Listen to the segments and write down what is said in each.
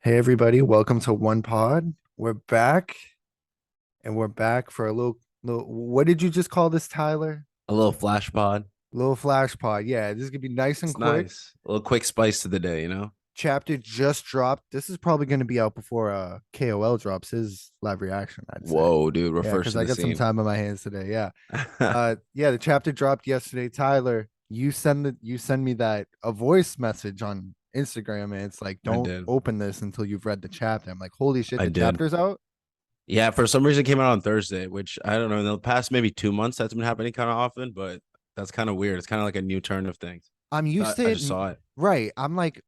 Hey everybody, welcome to One Pod. We're back and we're back for a little what did you just call this, Tyler? A little flash pod. Little flash pod. Yeah, this is gonna be nice and It's quick. nice. A little quick spice to the day. Chapter just dropped. This is probably gonna be out before KOL drops his live reaction, I'd say. Whoa, dude, we're Yeah, first because to I the got some scene. time on my hands today. Yeah. Yeah, the chapter dropped yesterday. Tyler, you send me that a voice message on Instagram and it's like, I don't did. open this until you've read the chapter. I'm like, holy shit, I the did. chapter's out. Yeah, for some reason it came out on Thursday, which I don't know. In the past maybe 2 months, that's been happening kind of often, but that's kind of weird. It's kind of like a new turn of things. I'm So used to I it. just saw it. Right. I'm like,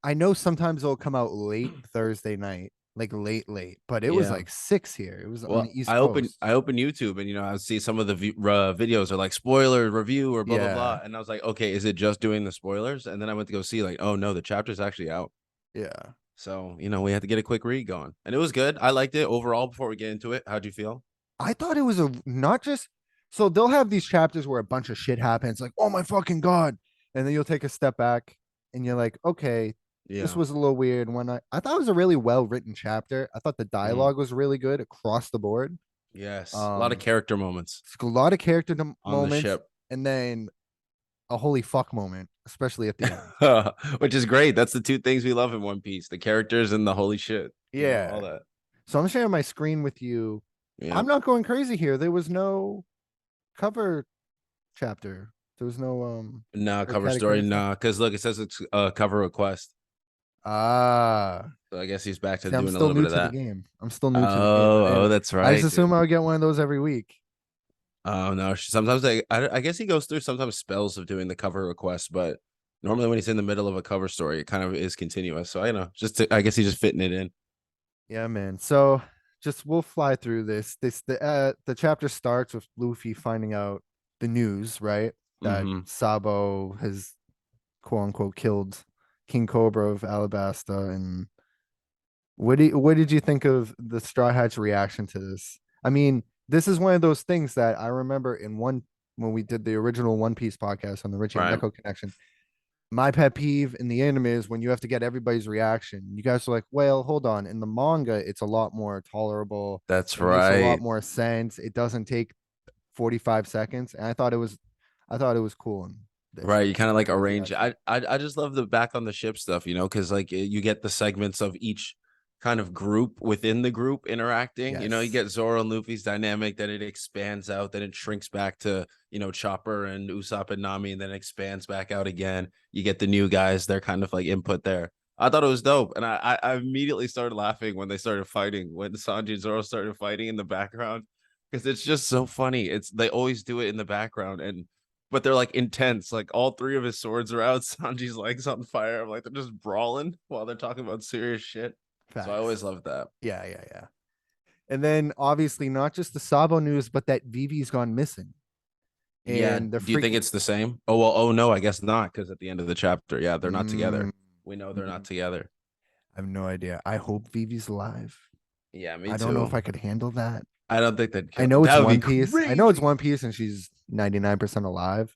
I know sometimes it'll come out late Thursday night, like late, but it was Yeah. like 6 here. It was on the Well, East I Coast. opened YouTube and I see some of the videos are like spoiler review or blah blah Yeah. blah, and I was like, okay, is it just doing the spoilers? And then I went to go see like, oh no, the chapter's actually out. Yeah. So, we had to get a quick read going. And it was good. I liked it overall before we get into it. How'd you feel? I thought it was a not just so they'll have these chapters where a bunch of shit happens, like, oh my fucking God. And then you'll take a step back and you're like, okay, this Yeah. was a little weird. I thought it was a really well written chapter. I thought the Mhm. dialogue was really good across the board. Yes. A lot of Um, character moments a lot of character on the moments, ship, and then a holy fuck moment, especially at the end. which is great. That's the two things we love in One Piece, the characters and the holy shit, all Yeah. that. So I'm sharing my screen with you. Yeah. I'm not going crazy here. There was no cover chapter. There was no Nah, or cover story. cataclysm stuff. Nah, because look, it says it's a cover request. Ah. So I guess he's back to See, I'm doing a still little bit new of to the that. game. I'm still new to the game. Oh, that's I just right, assume dude. I would get one of those every week. Oh no, sometimes I guess he goes through sometimes spells of doing the cover request, but normally when he's in the middle of a cover story, it kind of is continuous. So I know, I guess he's just fitting it in. Yeah, man. So just we'll fly through this. The chapter starts with Luffy finding out the news, right? That Hmm. Sabo has quote unquote killed King Cobra of Alabasta. And what did you think of the Straw Hat's reaction to this? I mean, this is one of those things that I remember in one when we did the original One Piece podcast on the Richie and Right. Neko connection. My pet peeve in the anime is when you have to get everybody's reaction. You guys are like, well, hold on. In the manga, it's a lot more tolerable. That's It makes a lot right. more sense. It doesn't take 45 seconds. And I thought it was cool in this. Right. I You think kind it of was like worth arrange. reaction. I just love the back on the ship stuff, because like you get the segments of each kind of group within the group interacting. You Yes. get Zoro and Luffy's dynamic, then it expands out, then it shrinks back to, Chopper and Usopp and Nami, and then expands back out again. You get the new guys, they're kind of like input there. I thought it was dope. And I immediately started laughing when they started fighting, when Sanji and Zoro started fighting in the background. Because it's just so funny. They always do it in the background, and but they're like intense. Like all three of his swords are out. Sanji's legs on fire. I'm like, they're just brawling while they're talking about serious shit. So I always Facts. loved that. Yeah. And then obviously not just the Sabo news, but that Vivi's gone missing. Yeah. And the Do you think freaking it's the same? Oh well. Oh no, I guess not. Because at the end of the chapter, yeah, they're not together. mm, We know they're not mm, together. I have no idea. I hope Vivi's alive. Yeah, me I don't know if too. I could handle that. I don't think they'd I kill. know it's That would be One Piece. I know it's crazy. One Piece and she's 99% alive.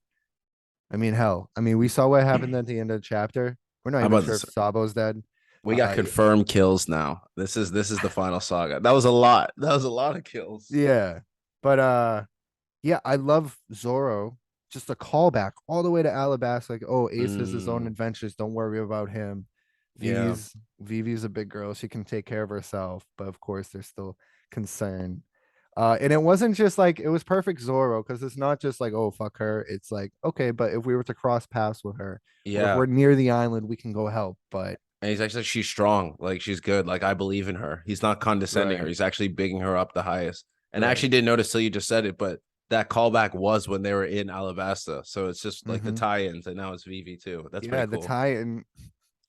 I mean, hell. I mean, we saw what happened at the end of the chapter. We're not I'm even about to sure if say, Sabo's dead. we got Yeah, confirmed kills now. This is the final saga. That was a lot. That was a lot of kills. yeah. But yeah, I love Zoro. Just a callback all the way to Alabasta. Like, oh, Ace has his own Mm, adventures. Don't worry about him. yeah. Vivi's a big girl. She can take care of herself. But of course, there's still concern. And it wasn't just like it was perfect Zoro because it's not just like, oh, fuck her. It's like, okay, but if we were to cross paths with her, or if Yeah. we're near the island, we can go help. But And he's actually she's strong, like she's good. Like I believe in her. He's not condescending her. right, He's actually bigging her up the highest. And I right. actually didn't notice till you just said it, but that callback was when they were in Alabasta. So it's just like the Mm-hmm. tie-ins, and now it's Vivi too. That's Yeah, pretty the cool. tie and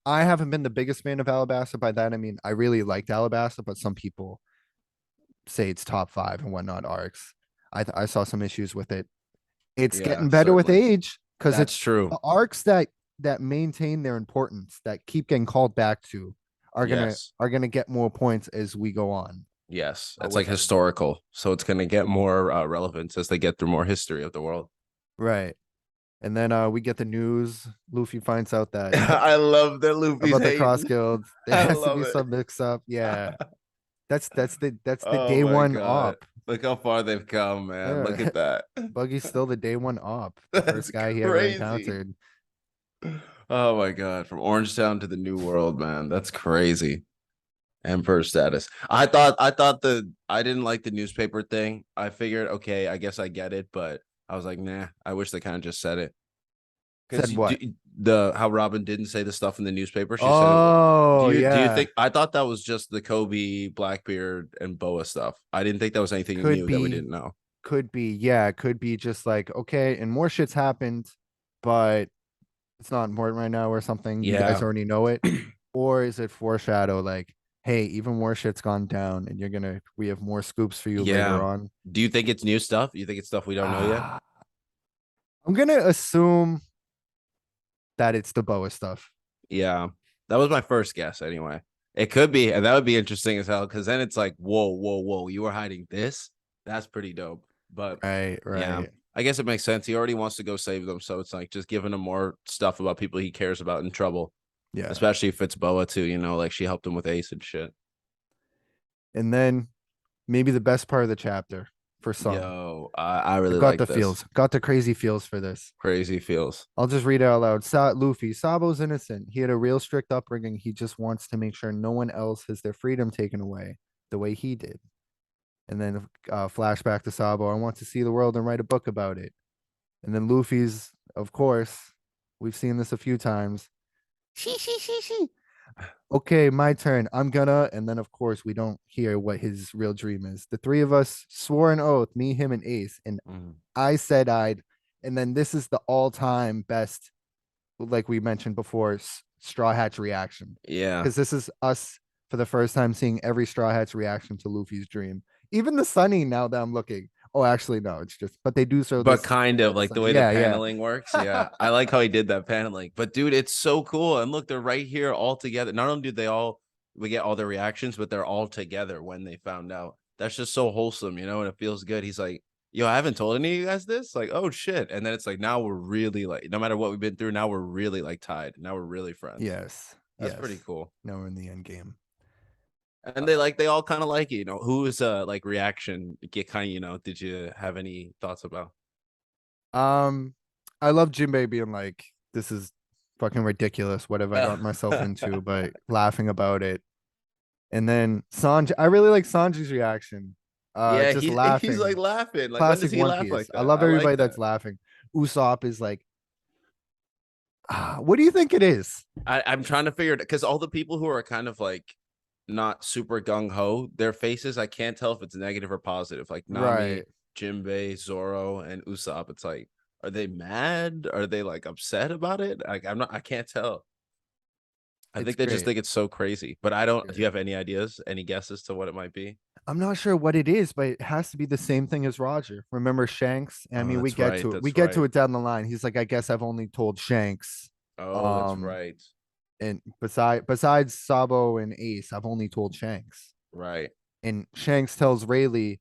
I haven't been the biggest fan of Alabasta. By that I mean I really liked Alabasta, but some people say it's top five and whatnot arcs. I saw some issues with it. It's Yeah, getting better with certainly. age because That's it's true. the arcs that maintain their importance that keep getting called back to Yes. are gonna get more points as we go on Yes. It's like with everybody. historical. So it's going to get more relevance as they get through more history of the world. Right. And then we get the news. Luffy finds out that I love that Luffy's about the cross hating. guild. There I has to love be it. some mix up. Yeah. That's the Oh day my one god. op. Look how far they've come, man. Look Yeah. at that. Buggy's still the day one op, the That's first guy he ever crazy. encountered. Oh my god. From Orangetown to the New World, man. That's crazy. Emperor status. I didn't like the newspaper thing. I figured, okay, I guess I get it, but I was like, nah, I wish they kind of just said it. Because Said what? the how Robin didn't say the stuff in the newspaper, she said it. Oh, Do you yeah. think I thought that was just the Kobe, Blackbeard, and Boa stuff? I didn't think that was anything Could new that we be, didn't know. could be. Yeah, could be just like, okay, and more shit's happened, but it's not important right now or something. You guys Yeah, already know it. Or is it foreshadow like, hey, even more shit's gone down and we have more scoops for you later yeah. on? Do you think it's new stuff? You think it's stuff we don't know yet? Ah, I'm gonna assume that it's the Boa stuff. Yeah, that was my first guess. Anyway, it could be, and that would be interesting as hell. Because then it's like, whoa, whoa, whoa, you were hiding this? That's pretty dope. But Right, yeah, right. I guess it makes sense. He already wants to go save them, so it's like just giving him more stuff about people he cares about in trouble. Yeah. Especially if it's Boa too, like she helped him with Ace and shit. And then maybe the best part of the chapter for some. Yo, I I really got like the this. feels, got the crazy feels for this. Crazy feels. I'll just read it out loud. Luffy, Sabo's innocent. He had a real strict upbringing. He just wants to make sure no one else has their freedom taken away the way he did. And then flashback to Sabo. I want to see the world and write a book about it. And then Luffy's, of course, we've seen this a few times. She. Okay, my turn. I'm gonna, and then of course we don't hear what his real dream is. The three of us swore an oath, me, him, and Ace, and Mm. I said I'd, and then this is the all-time best, like we mentioned before, Straw Hatch reaction, Yeah. because this is us for the first time seeing every Straw Hatch reaction to Luffy's dream. Even the Sunny. Now that I'm looking, oh, actually no, it's just, but they do show But this. kind of like the way the Yeah, yeah, paneling works. Yeah. I like how he did that paneling. But dude, it's so cool. And look, they're right here all together. Not only do we get all their reactions, but they're all together when they found out. That's just so wholesome, and it feels good. He's like, yo, I haven't told any of you guys this. Like, oh shit. And then it's like, now we're really like, no matter what we've been through, now we're really like tied. Now we're really friends. yes, That's pretty yes. cool. Now we're in the end game. And they all kind of like it, who's like reaction get kind of, did you have any thoughts about? Um, I love Jinbei being like, "This is fucking ridiculous. What have I gotten myself into?" But laughing about it, and then Sanji. I really like Sanji's reaction. Yeah, Just he's like laughing. laughing. Like, when does Classic he One laugh Piece. like I that? love I like everybody that's that. laughing. Usopp is like, what do you think it is? I'm trying to figure it because all the people who are kind of like not super gung ho, their faces, I can't tell if it's negative or positive. Like Nami, Right. Jinbei, Zoro, and Usopp. It's like, are they mad? Are they like upset about it? Like, I can't tell. I It's think they just great. think it's so crazy. But I don't, do you Great. have any ideas, any guesses to what it might be? I'm not sure what it is, but it has to be the same thing as Roger. Remember Shanks? I Oh, mean, we that's get right. to it. We That's get to right. it down the line. He's like, I guess I've only told Shanks. Oh, that's Um, right. and besides Sabo and Ace, I've only told Shanks. Right. And Shanks tells Rayleigh,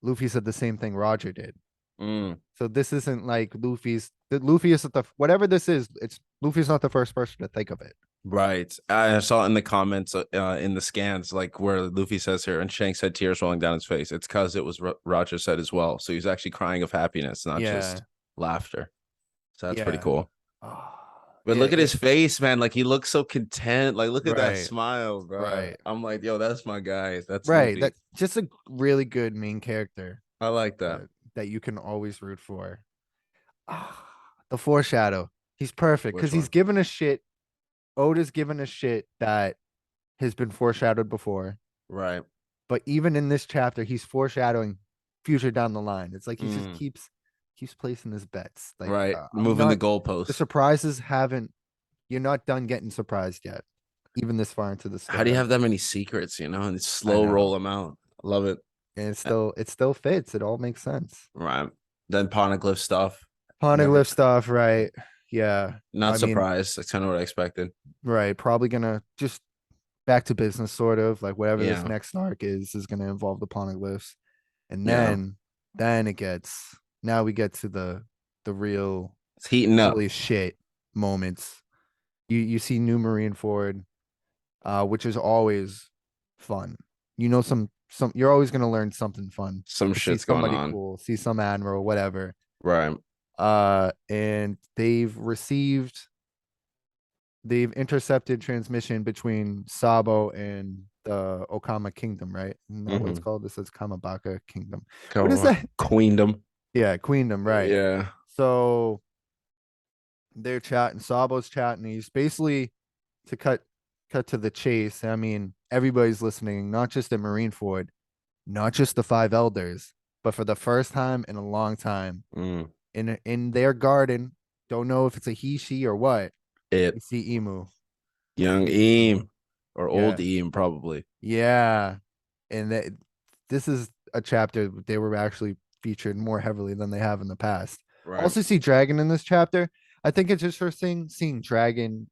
Luffy said the same thing Roger did. Mm. So this isn't like Luffy isn't the whatever this is. It's Luffy's not the first person to think of it. Right. I saw it in the comments in the scans, like where Luffy says here, and Shanks had tears rolling down his face. It's because it was Roger said as well. So he's actually crying of happiness, not Yeah, just laughter. So that's pretty yeah, cool. oh, But yeah. look at his face, man. Like he looks so content. Like look at that Right, smile, bro. right, I'm like, yo, that's my guy. That's right. Luffy. That just a really good main character I like that. that that you can always root for. Ah, the foreshadow. He's perfect because Which he's one? given a shit. Oda's given a shit that has been foreshadowed before. Right. But even in this chapter, he's foreshadowing future down the line. It's like he just Mm, keeps placing his bets. Like right. I'm Moving the not the goalposts. surprises haven't. You're not done getting surprised yet, even this far into the How do you story. have that many secrets, and I slow roll know, them out? I love it. and it still fits. It all makes sense. Right. Then Poneglyph stuff. Never Poneglyph stuff, right? Yeah, not I mean, surprised. That's kind of what I expected. right. Probably gonna just back to business, sort of like whatever this Yeah. next arc is gonna involve the Poneglyphs, and Yeah. then it gets now we get to the real. It's heating up. holy shit moments. You see New Marine Ford, which is always fun. You know, some you're always gonna learn something fun. Some You see shit's going somebody on. cool, see some admiral, whatever. Right. And they've intercepted transmission between Sabo and the Okama Kingdom, right? Isn't that what it's Mm-hmm. called? This is Kamabaka Kingdom. What is Come on. that? Queendom. Yeah, Queendom, right. Yeah. So they're chatting, Sabo's chatting. He's basically to cut to the chase. I mean, everybody's listening, not just at Marineford, not just the five elders, but for the first time in a long time, Mm. in their garden, don't know if it's a he, she, or what. It. You see Emu. Young See Emu. Eam. Or old Yeah. Eam, probably. Yeah. And this is a chapter they were actually featured more heavily than they have in the past. Right. Also see Dragon in this chapter. I think it's interesting seeing Dragon.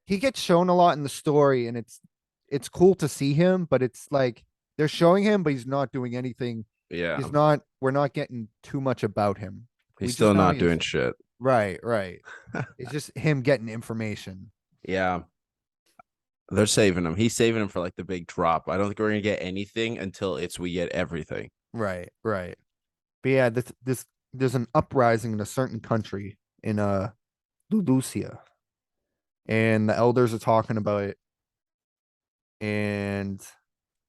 He gets shown a lot in the story, and it's cool to see him, but it's like they're showing him, but he's not doing anything. Yeah. We're not getting too much about him. He's We just still know not he's doing shit. right, right. It's just him getting information. Yeah. They're saving him. He's saving him for like the big drop. I don't think we're gonna get anything until it's we get everything. Right, right. But yeah, this there's an uprising in a certain country in Lulusia, and the elders are talking about it, and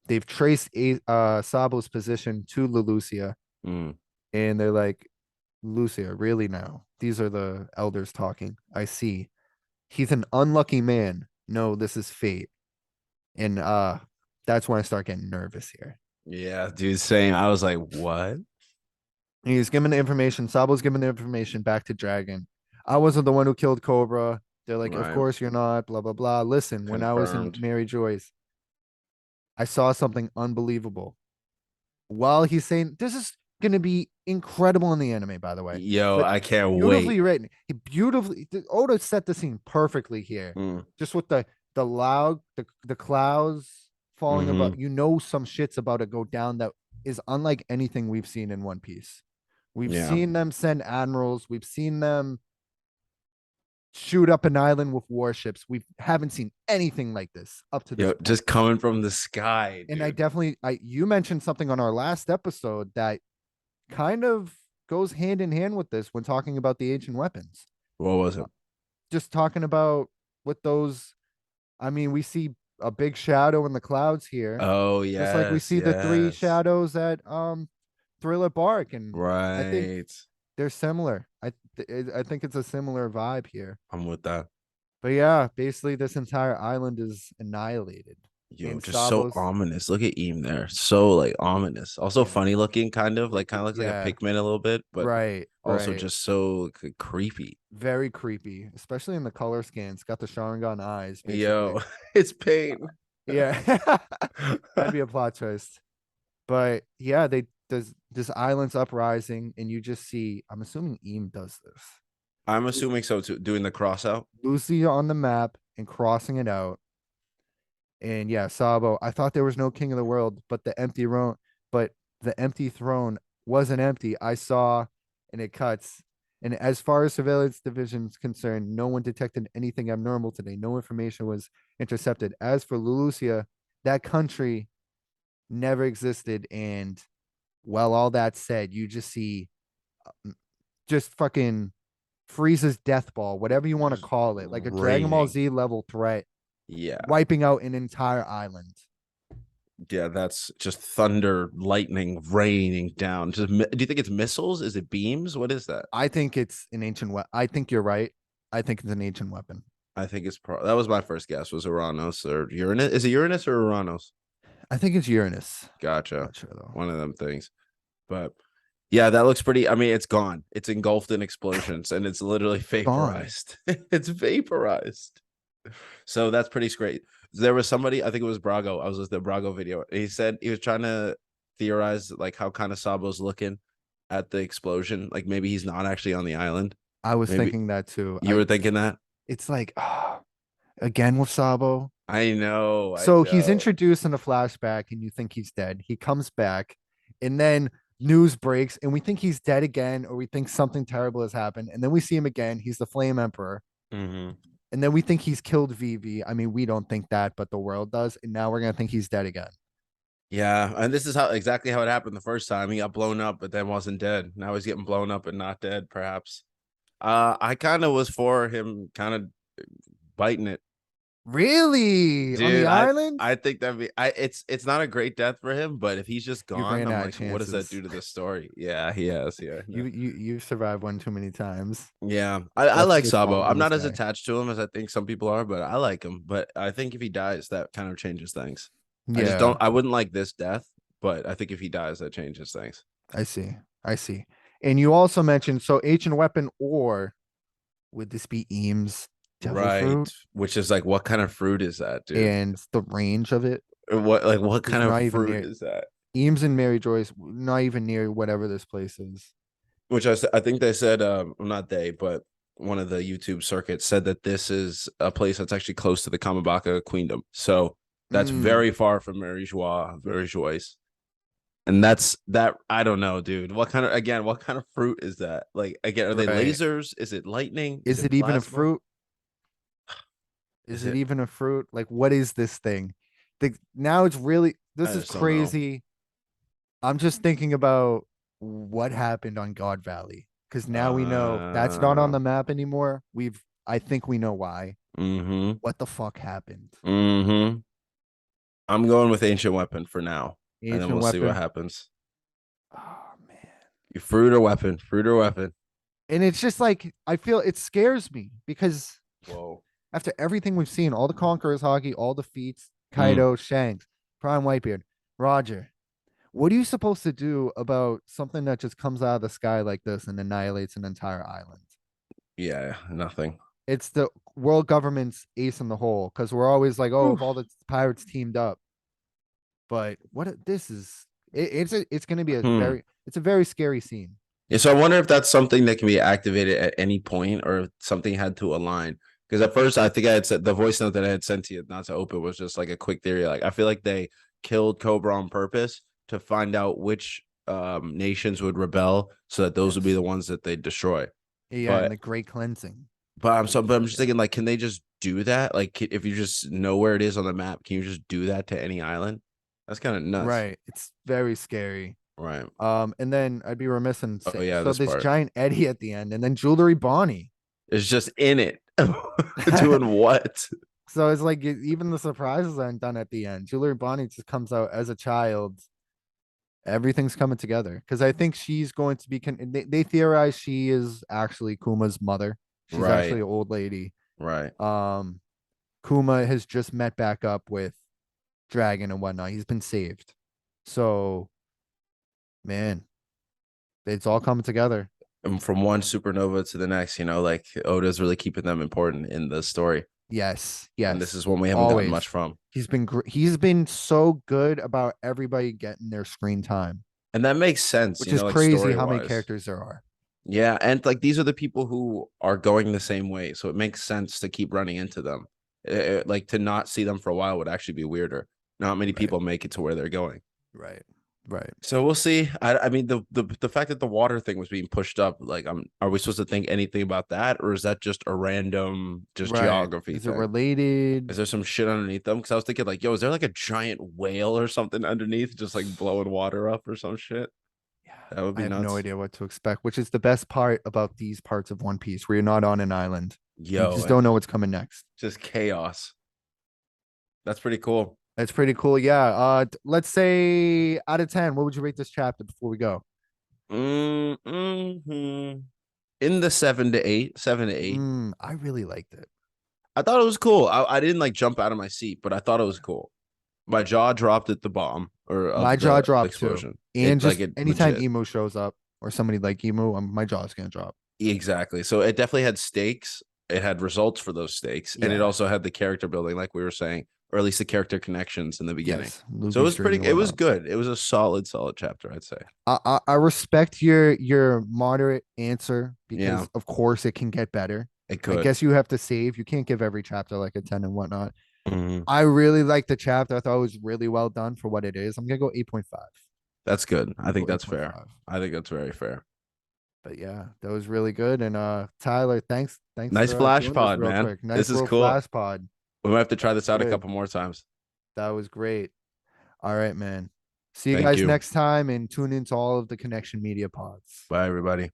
they've traced Sabo's position to Lulusia, Mm. and they're like, Lucia, really now? These are the elders talking. I see. He's an unlucky man. No, this is fate. And that's when I start getting nervous here. Yeah, dude, same. I was like, what? He's giving the information. Sabo's giving the information back to Dragon. I wasn't the one who killed Cobra. They're like, of Right. course you're not, blah, blah, blah. Listen, when I was in Confirmed. Mary Joyce, I saw something unbelievable. While he's saying, this is going to be incredible in the anime, by the way, Yo, but I can't wait. beautifully written. He beautifully, Oda set the scene perfectly here. Mm. Just with the clouds falling Mm-hmm. about, some shit's about to go down that is unlike anything we've seen in One Piece. We've Yeah. seen them send admirals. We've seen them shoot up an island with warships. We haven't seen anything like this up to this Yo, point. just coming from the sky, And dude. you mentioned something on our last episode that kind of goes hand in hand with this when talking about the ancient weapons. What was Uh, it? Just talking about with those, I mean, we see a big shadow in the clouds here, Oh, just like we yes, see the three yes. shadows at Thriller Bark, and I think Right. they're similar. I think it's a similar vibe here. I'm with that. But yeah, basically this entire island is annihilated. Yo, And just so Sabos, ominous. Look at Eam there. So like ominous. Also yeah, funny looking, kind of looks like a yeah, pigment a little bit, but right, also right. just so creepy. Very creepy, especially in the color scan. It's got the Sharingan eyes, basically. Yo, it's pain. Yeah, that'd be a plot twist. But yeah, this island's uprising, and you just see. I'm assuming Eam does this. I'm assuming so too. Doing the cross out. Lucy on the map and crossing it out. And yeah, Sabo. I thought there was no king of the world, but the empty throne wasn't empty. I saw, and it cuts. And as far as surveillance division is concerned, no one detected anything abnormal today. No information was intercepted. As for Lulusia, that country never existed. And well, all that said, you just see just fucking Frieza's death ball, whatever you want to Just call it, like a Dragon Ball raining. Z level threat, Yeah. wiping out an entire island. Yeah, that's just thunder, lightning raining down. Do you think it's missiles? Is it beams? What is that? I think it's an ancient weapon. I think you're right. I think it's an ancient weapon. I think it's that was my first guess. Was Uranus or Uranus? Is it Uranus or Uranus? I think it's Uranus. Gotcha. Not sure though. One of them things. But yeah, that looks pretty. I mean, it's gone. It's engulfed in explosions and it's literally Gone. vaporized. It's vaporized. So that's pretty great. There was somebody, I think it was Brago. I was with the Brago video. He said he was trying to theorize like how kind of Sabo's looking at the explosion. Like maybe he's not actually on the island. I was Maybe thinking that too. you were thinking that? It's like again with Sabo. I know, I So he's know. introduced in a flashback, and you think he's dead. He comes back, and then news breaks and we think he's dead again, or we think something terrible has happened, and then we see him again. He's the Flame Emperor, Hmm. and then we think he's killed Vivi. I mean, we don't think that, but the world does, and now we're gonna think he's dead again. Yeah, and this is how exactly how it happened the first time. He got blown up, but then wasn't dead. Now he's getting blown up and not dead, perhaps. I kind of was for him kind of biting it. Really? On the Dude, island? I think that'd be it's not a great death for him, but if he's just You gone, ran I'm out of like, what does that chances. do to the story? Yeah, he has. Yeah, no. You've survived one too many times. Yeah. I Let's like just Sabo. follow I'm this not as guy. attached to him as I think some people are, but I like him. But I think if he dies, that kind of changes things. I just Yeah, don't I wouldn't like this death, but I think if he dies, that changes things. I see. I see. And you also mentioned so ancient weapon, or would this be Eames devil Right. fruit? Which is like what kind of fruit is that, dude? And the range of it What is kind of not even fruit near is that? Eames and Mary Joyce, not even near whatever this place is. Which I think they said well, not they, but one of the YouTube circuits said that this is a place that's actually close to the Kamabaka Queendom. So that's Mm, very far from Mary Joyce. And that's that. I don't know, dude. What kind of fruit is that? Like, again, are they right. lasers? Is it lightning? Is Is it it even a plasma? fruit? Is Is it it? even a fruit? Like, what is this thing? Now it's really, I this is just don't know. crazy. I'm just thinking about what happened on God Valley, because now we know that's not on Uh, the map anymore. I think we know why. mm-hmm. What the fuck happened? Mm-hmm. I'm going with Ancient Weapon for now, and then Ancient we'll see what weapon. happens. Oh man. You fruit or weapon? Fruit or weapon? And it's just like I feel it scares me because Whoa. after everything we've seen, all the Conquerors hockey, all the feats, Mm. Kaido, Shanks, Prime Whitebeard, Roger. What are you supposed to do about something that just comes out of the sky like this and annihilates an entire island? Yeah, nothing. It's the world government's ace in the hole, because we're always like, oh, Whew. if all the pirates teamed up. But this is it's going to be Hmm. it's a very scary scene. Yeah, so I wonder if that's something that can be activated at any point, or if something had to align. Because at first, I think I had said the voice note that I had sent to you, not to open, was just like a quick theory. Like I feel like they killed Cobra on purpose to find out which nations would rebel, so that those would be Yes. the ones that they destroy. Yeah, and But the great cleansing. but I'm just Yeah. thinking, like, can they just do that? Like, if you just know where it is on the map, can you just do that to any island? That's kind of nuts, Right. It's very scary. right? And then I'd be remiss in Oh saying yeah, so this this part giant Eddie at the end, and then Jewelry Bonnie. is just in it, doing what? So it's like even the surprises aren't done at the end. Jewelry Bonnie just comes out as a child. Everything's coming together because I think she's going to be. They theorize she is actually Kuma's mother. She's Right, actually an old lady. right. Um, Kuma has just met back up with Dragon and whatnot. He's been saved. So, man, it's all coming together. And from one supernova to the next, like Oda's really keeping them important in the story, Yes, and this yes, is one we haven't gotten much always. from. He's been so good about everybody getting their screen time, And that makes sense, which is like crazy story how many wise. characters there are. Yeah, and like these are the people who are going the same way, so it makes sense to keep running into them. Like to not see them for a while would actually be weirder. Not many Right, people make it to where they're going. right, right. So we'll see. I mean the fact that the water thing was being pushed up, like are we supposed to think anything about that, or is that just a random just Right. geography Is it thing? related? Is there some shit underneath them? Because I was thinking like, yo, is there like a giant whale or something underneath, just like blowing water up or some shit? Yeah, That would I be have no nuts. idea what to expect, which is the best part about these parts of One Piece, where you're not on an island. You Yo, just don't and know what's coming next. just chaos. That's pretty cool. That's pretty cool. Yeah. Let's say out of 10, what would you rate this chapter before we go? Mm-hmm. In the 7 to 8, 7 to 8. I really liked it. I thought it was cool. I didn't like jump out of my seat, but I thought it was cool. My jaw dropped at the bomb or My of jaw the dropped too. explosion. And It like just it anytime legit. Emo shows up or somebody like Emo, my jaw's gonna drop. Exactly. So it definitely had stakes. It had results for those stakes, and it Yeah. also had the character building, like we were saying, or at least the character connections in the beginning. Yes. So it Luffy's was dream and pretty. It was whatnot. good. It was a solid chapter, I'd say. I respect your moderate answer Yeah, because of course it can get better. it I could. guess you have to save. You can't give every chapter like a 10 and whatnot. Mhm. I really like the chapter. I thought it was really well done for what it is. I'm gonna go 8.5. That's good. I think Equal that's fair. 8.5. I think that's very fair. But yeah, that was really good. And Tyler, thanks Nice for flash doing this pod, real man. quick. This Nice is little cool. flash pod. We might have to That try was this out a good. couple more times. That was great. All right, man. See you Thank guys you. next time and tune into all of the Connection Media pods. Bye, everybody.